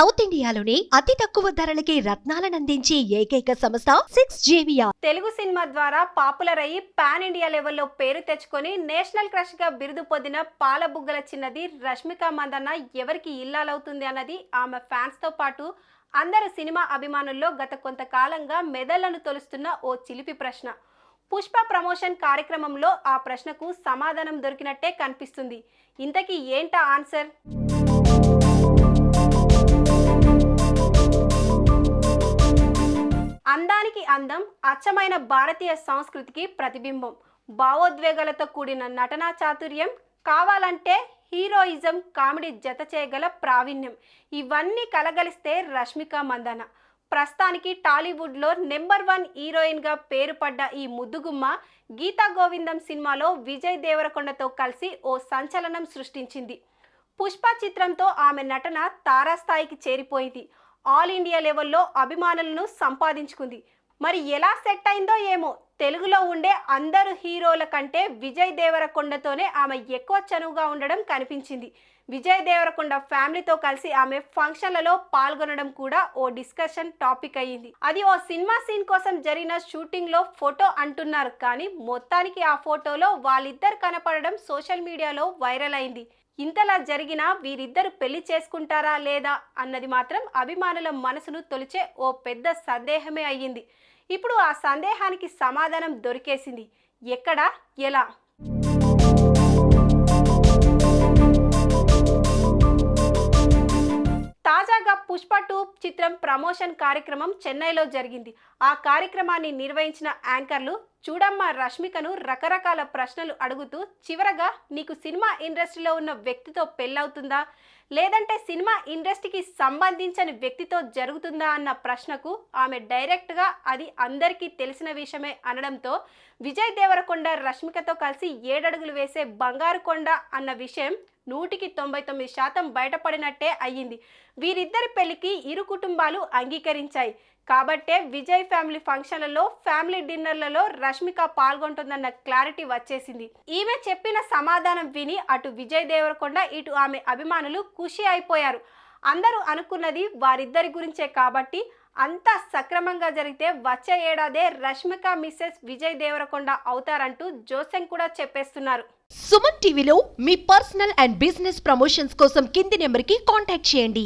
South ఇండియాలోని అతి తక్కువ ధరలకి రత్నాలనందించే ఏకైక సంస్థ 6JVR. తెలుగు సినిమా ద్వారా పాపులర్ అయ్యి పాన్ ఇండియా లెవెల్లో పేరు తెచ్చుకొని నేషనల్ క్రష్ గా బిరుదు పొందిన పాలబుగ్గల చిన్నది రష్మిక మందన్న ఎవరికి ఇల్లాలవుతుంది అన్నది ఆమె ఫ్యాన్స్ తో పాటు అందరు సినిమా అభిమానుల్లో గత కొంతకాలంగా మెదళ్లను తొలుస్తున్న ఓ చిలిపి ప్రశ్న. పుష్ప ప్రమోషన్ కార్యక్రమంలో ఆ ప్రశ్నకు సమాధానం దొరికినట్టే కనిపిస్తుంది. ఇంతకీ ఏంటా ఆన్సర్? అందానికి అందం, అచ్చమైన భారతీయ సంస్కృతికి ప్రతిబింబం, భావోద్వేగాలతో కూడిన నటనా చాతుర్యం, కావాలంటే హీరోయిజం, కామెడీ జత చేయగల ప్రావీణ్యం, ఇవన్నీ కలగలిస్తే రష్మిక మందన్న. ప్రస్తుతానికి టాలీవుడ్లో నెంబర్ 1 హీరోయిన్గా పేరు పడ్డ ఈ ముద్దుగుమ్మ గీతా గోవిందం సినిమాలో విజయ్ దేవరకొండతో కలిసి ఓ సంచలనం సృష్టించింది. పుష్ప చిత్రంతో ఆమె నటన తారాస్థాయికి చేరిపోయింది. ఆల్ ఇండియా లెవెల్లో అభిమానులను సంపాదించుకుంది. మరి ఎలా సెట్ అయిందో ఏమో, తెలుగులో ఉండే అందరు హీరోల కంటే విజయ్ దేవరకొండతోనే ఆమె ఎక్కువ చనువుగా ఉండడం కనిపించింది. విజయ్ దేవరకొండ ఫ్యామిలీతో కలిసి ఆమె ఫంక్షన్లలో పాల్గొనడం కూడా ఓ డిస్కషన్ టాపిక్ అయ్యింది. అది ఓ సినిమా సీన్ కోసం జరిగిన షూటింగ్ లో ఫోటో అంటున్నారు, కానీ మొత్తానికి ఆ ఫోటోలో వాళ్ళిద్దరు కనపడడం సోషల్ మీడియాలో వైరల్ అయింది. ఇంతలా జరిగినా వీరిద్దరు పెళ్లి చేసుకుంటారా లేదా అన్నది మాత్రం అభిమానుల మనసును తొలిచే ఓ పెద్ద సందేహమే అయ్యింది. ఇప్పుడు ఆ సందేహానికి సమాధానం దొరికేసింది. ఎక్కడ, ఎలా? తాజాగా పుష్ప 2 చిత్రం ప్రమోషన్ కార్యక్రమం చెన్నైలో జరిగింది. ఆ కార్యక్రమాన్ని నిర్వహించిన యాంకర్లు చూడమ్మ రష్మికను రకరకాల ప్రశ్నలు అడుగుతూ చివరగా నీకు సినిమా ఇండస్ట్రీలో ఉన్న వ్యక్తితో పెళ్ళవుతుందా, లేదంటే సినిమా ఇండస్ట్రీకి సంబంధించిన వ్యక్తితో జరుగుతుందా అన్న ప్రశ్నకు ఆమె డైరెక్ట్గా అది అందరికీ తెలిసిన విషయమే అనడంతో విజయ్ దేవరకొండ రష్మికతో కలిసి 7 అడుగులు వేసే బంగారు కొండ అన్న విషయం 199% బయటపడినట్టే అయ్యింది. వీరిద్దరి పెళ్లికి ఇరు కుటుంబాలు అంగీకరించాయి కాబట్టే విజయ్ ఫ్యామిలీ ఫంక్షన్లలో, ఫ్యామిలీ డిన్నర్లలో రష్మిక పాల్గొంటుందన్న క్లారిటీ వచ్చేసింది. ఈమె చెప్పిన సమాధానం విని అటు విజయ్ దేవరకొండ, ఇటు ఆమె అభిమానులు ఖుషి అయిపోయారు. అందరూ అనుకున్నది వారిద్దరి గురించే కాబట్టి అంతా సక్రమంగా జరిగితే వచ్చే ఏడాదే రష్మిక మిస్సెస్ విజయ్ దేవరకొండ అవుతారంటూ జోసెన్ కూడా చెప్పేస్తున్నారు. సుమన్ టీవీలో మీ పర్సనల్ అండ్ బిజినెస్ ప్రమోషన్స్ కోసం కింది నెంబర్కి కాంటాక్ట్ చేయండి.